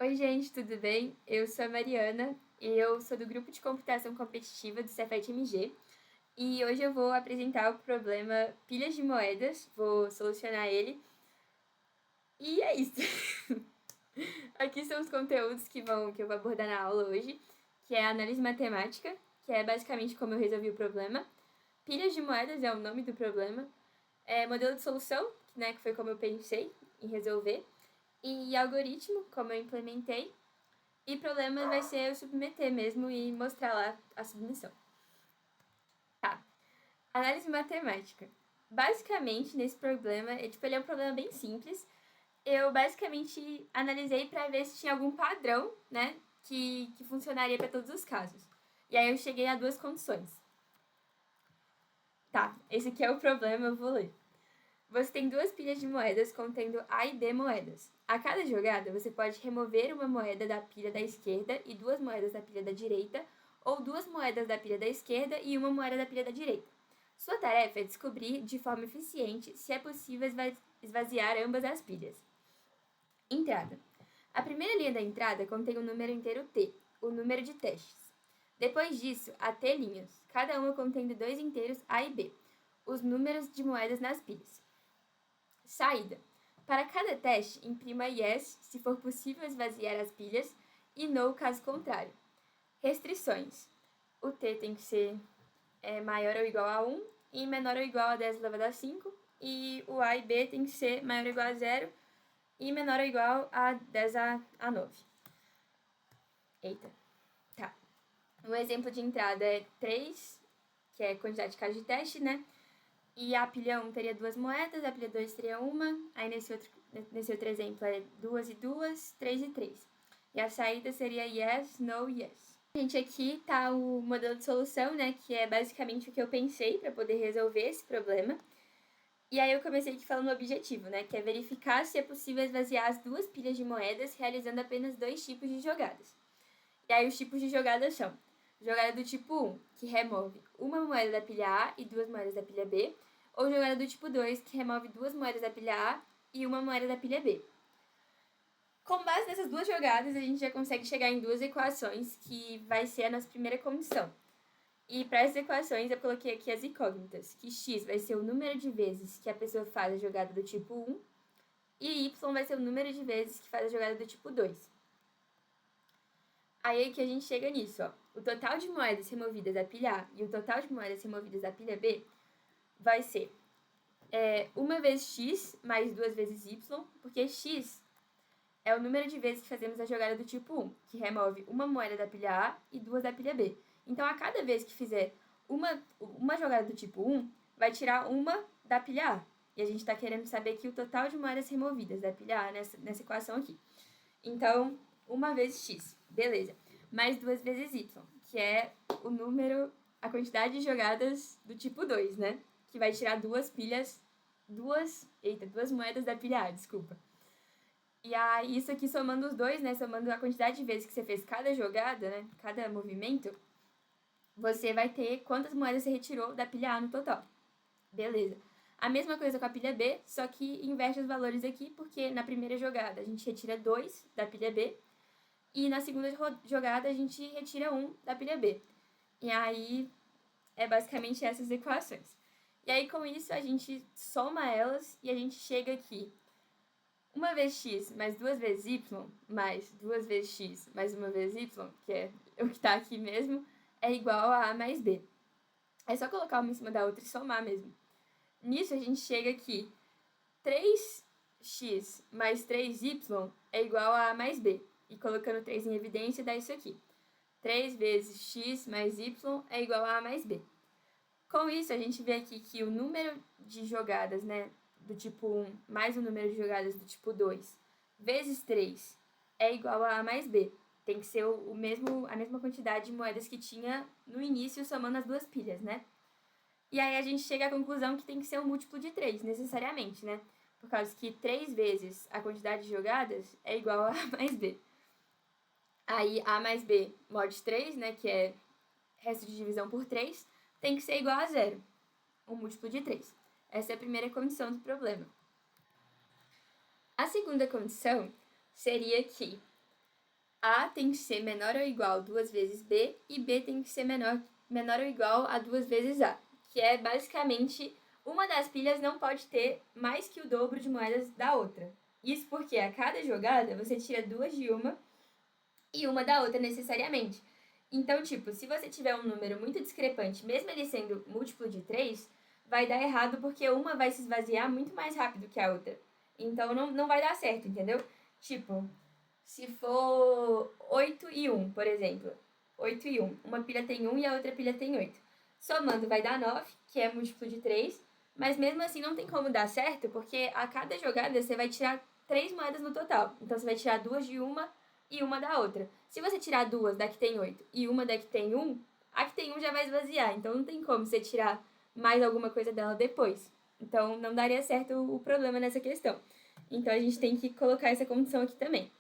Oi, gente, tudo bem? Eu sou a Mariana e eu sou do grupo de computação competitiva do Cefet-MG e hoje eu vou apresentar o problema pilhas de moedas, vou solucionar ele e é isso. Aqui são os conteúdos que eu vou abordar na aula hoje, que é a análise matemática, que é basicamente como eu resolvi o problema. Pilhas de moedas é o nome do problema. Modelo de solução, que foi como eu pensei em resolver. E algoritmo, como eu implementei. E problema vai ser eu submeter mesmo e mostrar lá a submissão. Tá. Análise matemática. Basicamente, nesse problema, ele é um problema bem simples. Eu basicamente analisei para ver se tinha algum padrão, né, que funcionaria para todos os casos. E aí eu cheguei a duas condições. Tá, esse aqui é o problema, eu vou ler. Você tem duas pilhas de moedas contendo A e B moedas. A cada jogada, você pode remover uma moeda da pilha da esquerda e duas moedas da pilha da direita, ou duas moedas da pilha da esquerda e uma moeda da pilha da direita. Sua tarefa é descobrir de forma eficiente se é possível esvaziar ambas as pilhas. Entrada. A primeira linha da entrada contém o número inteiro T, o número de testes. Depois disso, há T linhas, cada uma contendo dois inteiros A e B, os números de moedas nas pilhas. Saída. Para cada teste, imprima yes se for possível esvaziar as pilhas e no caso contrário. Restrições. O T tem que ser maior ou igual a 1 e menor ou igual a 10 elevado a 5. E o A e B tem que ser maior ou igual a 0 e menor ou igual a 10 a 9. Eita. Tá. Um exemplo de entrada é 3, que é a quantidade de casos de teste, né? E a pilha 1 teria duas moedas, a pilha 2 teria uma, aí nesse outro exemplo é 2 e 2, 3 e 3. E a saída seria yes, no, yes. Gente, aqui tá o modelo de solução, né, que é basicamente o que eu pensei para poder resolver esse problema. E aí eu comecei aqui falando o objetivo, né, que é verificar se é possível esvaziar as duas pilhas de moedas realizando apenas dois tipos de jogadas. E aí os tipos de jogadas são jogada do tipo 1, que remove uma moeda da pilha A e duas moedas da pilha B, ou jogada do tipo 2, que remove duas moedas da pilha A e uma moeda da pilha B. Com base nessas duas jogadas, a gente já consegue chegar em duas equações, que vai ser a nossa primeira condição. E para essas equações, eu coloquei aqui as incógnitas, que x vai ser o número de vezes que a pessoa faz a jogada do tipo 1, e y vai ser o número de vezes que faz a jogada do tipo 2. Aí é que a gente chega nisso, ó. O total de moedas removidas da pilha A e o total de moedas removidas da pilha B vai ser uma vezes x mais duas vezes y, porque x é o número de vezes que fazemos a jogada do tipo 1, que remove uma moeda da pilha A e duas da pilha B. Então, a cada vez que fizer uma jogada do tipo 1, vai tirar uma da pilha A. E a gente está querendo saber aqui o total de moedas removidas da pilha A nessa equação aqui. Então, uma vezes x, beleza. Mais duas vezes y, que é o número, a quantidade de jogadas do tipo 2, né? Que vai tirar duas moedas da pilha A, desculpa. E aí, isso aqui somando os dois, né? Somando a quantidade de vezes que você fez cada jogada, né? Cada movimento, você vai ter quantas moedas você retirou da pilha A no total. Beleza. A mesma coisa com a pilha B, só que inverte os valores aqui, porque na primeira jogada a gente retira 2 da pilha B, e na segunda jogada a gente retira 1 da pilha B. E aí, é basicamente essas equações. E aí, com isso, a gente soma elas e a gente chega aqui. Uma vez x mais duas vezes y, mais duas vezes x mais uma vez y, que é o que está aqui mesmo, é igual a A mais B. É só colocar uma em cima da outra e somar mesmo. Nisso, a gente chega aqui. 3x mais 3y é igual a A mais B. E colocando 3 em evidência, dá isso aqui. 3 vezes x mais y é igual a A mais B. Com isso, a gente vê aqui que o número de jogadas, né, do tipo 1 mais o número de jogadas do tipo 2 vezes 3 é igual a A mais B. Tem que ser a mesma quantidade de moedas que tinha no início, somando as duas pilhas, né? E aí a gente chega à conclusão que tem que ser um múltiplo de 3, necessariamente, né? Por causa que 3 vezes a quantidade de jogadas é igual a A mais B. Aí A mais B mod 3, né, que é resto de divisão por 3, tem que ser igual a 0, um múltiplo de 3. Essa é a primeira condição do problema. A segunda condição seria que A tem que ser menor ou igual a 2 vezes B e B tem que ser menor ou igual a 2 vezes A, que é basicamente uma das pilhas não pode ter mais que o dobro de moedas da outra. Isso porque a cada jogada você tira 2 de uma e uma da outra necessariamente. Então, tipo, se você tiver um número muito discrepante, mesmo ele sendo múltiplo de 3, vai dar errado porque uma vai se esvaziar muito mais rápido que a outra. Então, não vai dar certo, entendeu? Tipo, se for 8 e 1, por exemplo. 8 e 1. Uma pilha tem 1 e a outra pilha tem 8. Somando vai dar 9, que é múltiplo de 3. Mas mesmo assim não tem como dar certo, porque a cada jogada você vai tirar 3 moedas no total. Então você vai tirar 2 de uma e uma da outra. Se você tirar 2 da que tem 8 e uma da que tem 1, a que tem 1 já vai esvaziar. Então não tem como você tirar mais alguma coisa dela depois. Então não daria certo o problema nessa questão. Então a gente tem que colocar essa condição aqui também.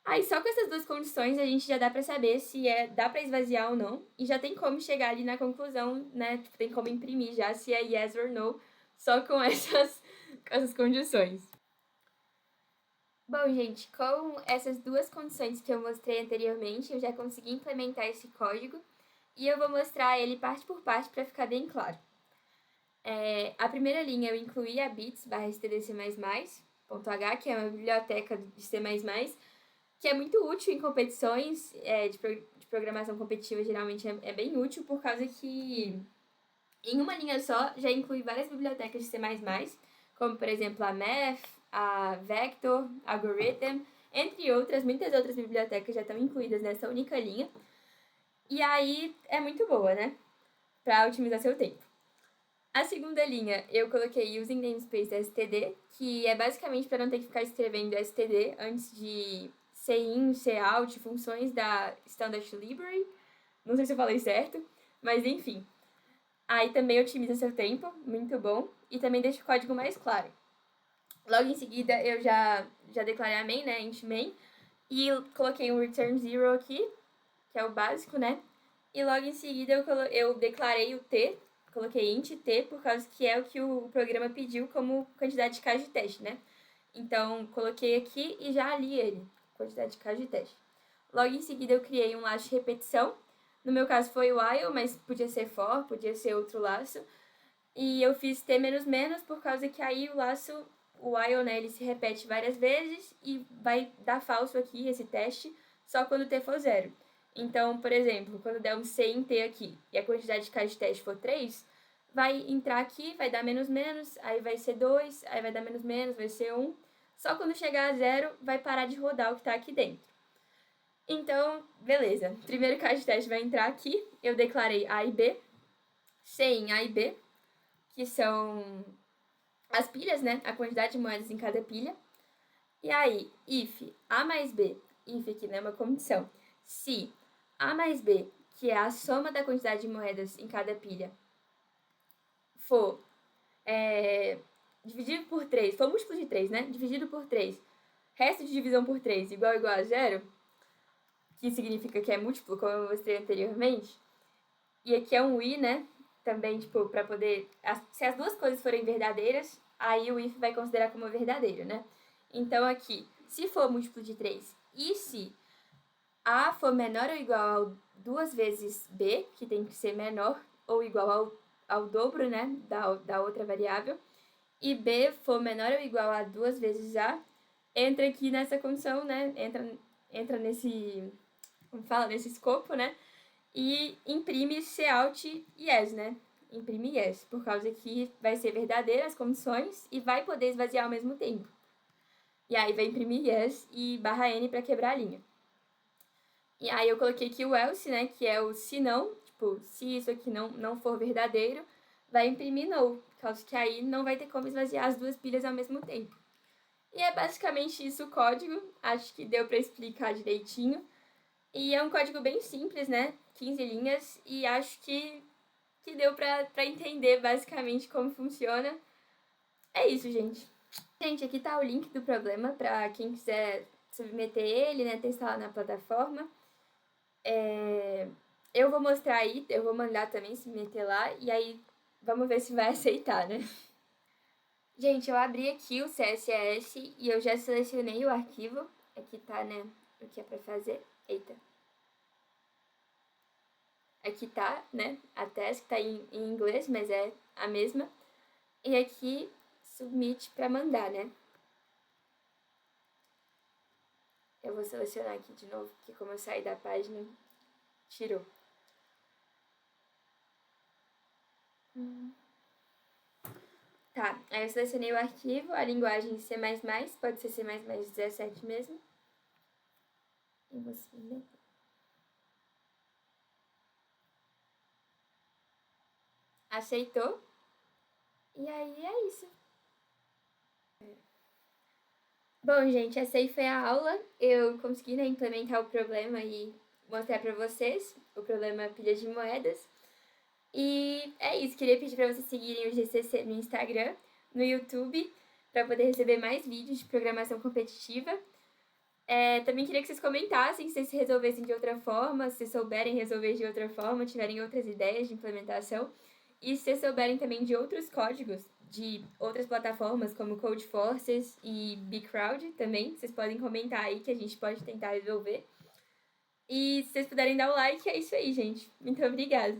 Aí só com essas duas condições a gente já dá pra saber se dá pra esvaziar ou não, e já tem como chegar ali na conclusão, né? Tipo, tem como imprimir já se é yes or no, só com essas condições. Bom, gente, com essas duas condições que eu mostrei anteriormente, eu já consegui implementar esse código e eu vou mostrar ele parte por parte para ficar bem claro. A primeira linha eu incluí a bits/stdc++.h, que é uma biblioteca de C++, que é muito útil em competições de programação competitiva, geralmente é bem útil, por causa que em uma linha só já inclui várias bibliotecas de C++, como, por exemplo, a Math, a Vector, Algorithm, entre outras, muitas outras bibliotecas já estão incluídas nessa única linha. E aí é muito boa, né? Para otimizar seu tempo. A segunda linha eu coloquei using namespace std, que é basicamente para não ter que ficar escrevendo std antes de in, out, funções da Standard Library. Não sei se eu falei certo, mas enfim. Aí também otimiza seu tempo, muito bom, e também deixa o código mais claro. Logo em seguida eu já declarei a main, né, int main, e coloquei um return 0 aqui, que é o básico, né? E logo em seguida eu declarei o t, coloquei int t, por causa que é o que o programa pediu como quantidade de casos de teste, né? Então, coloquei aqui e já li ele, quantidade de casos de teste. Logo em seguida eu criei um laço de repetição. No meu caso foi while, mas podia ser for, podia ser outro laço. E eu fiz t menos menos por causa que aí o laço, o while, né, ele se repete várias vezes e vai dar falso aqui esse teste só quando t for 0. Então, por exemplo, quando der um c em t aqui e a quantidade de casos de teste for 3, vai entrar aqui, vai dar menos menos, aí vai ser 2, aí vai dar menos menos, vai ser 1. Só quando chegar a 0, vai parar de rodar o que está aqui dentro. Então, beleza. Primeiro caso de teste vai entrar aqui. Eu declarei A e B. C em A e B, que são as pilhas, né? A quantidade de moedas em cada pilha. E aí, if A mais B, if aqui, né? Uma condição. Se A mais B, que é a soma da quantidade de moedas em cada pilha, for dividido por 3, for múltiplo de 3, né? Dividido por 3, resto de divisão por 3 igual a 0, que significa que é múltiplo, como eu mostrei anteriormente. E aqui é um i, né? Também, tipo, para poder... Se as duas coisas forem verdadeiras, aí o if vai considerar como verdadeiro, né? Então, aqui, se for múltiplo de 3 e se A for menor ou igual a 2 vezes B, que tem que ser menor ou igual ao dobro, né? Da outra variável, e B for menor ou igual a 2 vezes A, entra aqui nessa condição, né? Entra nesse... Como fala? Nesse escopo, né? E imprime cout yes, né? Imprime yes, por causa que vai ser verdadeira as condições e vai poder esvaziar ao mesmo tempo. E aí vai imprimir yes e /n para quebrar a linha. E aí eu coloquei aqui o else, né? Que é o se não, tipo, se isso aqui não for verdadeiro, vai imprimir no, por causa que aí não vai ter como esvaziar as duas pilhas ao mesmo tempo. E é basicamente isso o código, acho que deu para explicar direitinho. E é um código bem simples, né? 15 linhas, e acho que deu pra entender basicamente como funciona. É isso, gente. Gente, aqui tá o link do problema para quem quiser submeter ele, né? Testar lá na plataforma. Eu vou mostrar aí, eu vou mandar também submeter lá, e aí vamos ver se vai aceitar, né? Gente, eu abri aqui o CSS e eu já selecionei o arquivo. Aqui tá, né? o que é pra fazer. Eita. Aqui tá, né, a task tá em inglês, mas é a mesma. E aqui, submit pra mandar, né? Eu vou selecionar aqui de novo, porque como eu saí da página, tirou. Tá, aí eu selecionei o arquivo, a linguagem C++, pode ser C++17 mesmo. E vou submeter. Aceitou. E aí é isso. Bom, gente, essa aí foi a aula. Eu consegui, né, implementar o problema e mostrar pra vocês o problema pilha de moedas. E é isso, queria pedir pra vocês seguirem o GCC no Instagram, no YouTube, para poder receber mais vídeos de programação competitiva. Também queria que vocês comentassem se vocês resolvessem de outra forma, se souberem resolver de outra forma, tiverem outras ideias de implementação. E se vocês souberem também de outros códigos de outras plataformas, como Codeforces e Bcrowd também, vocês podem comentar aí que a gente pode tentar resolver. E se vocês puderem dar o like, é isso aí, gente. Muito obrigada!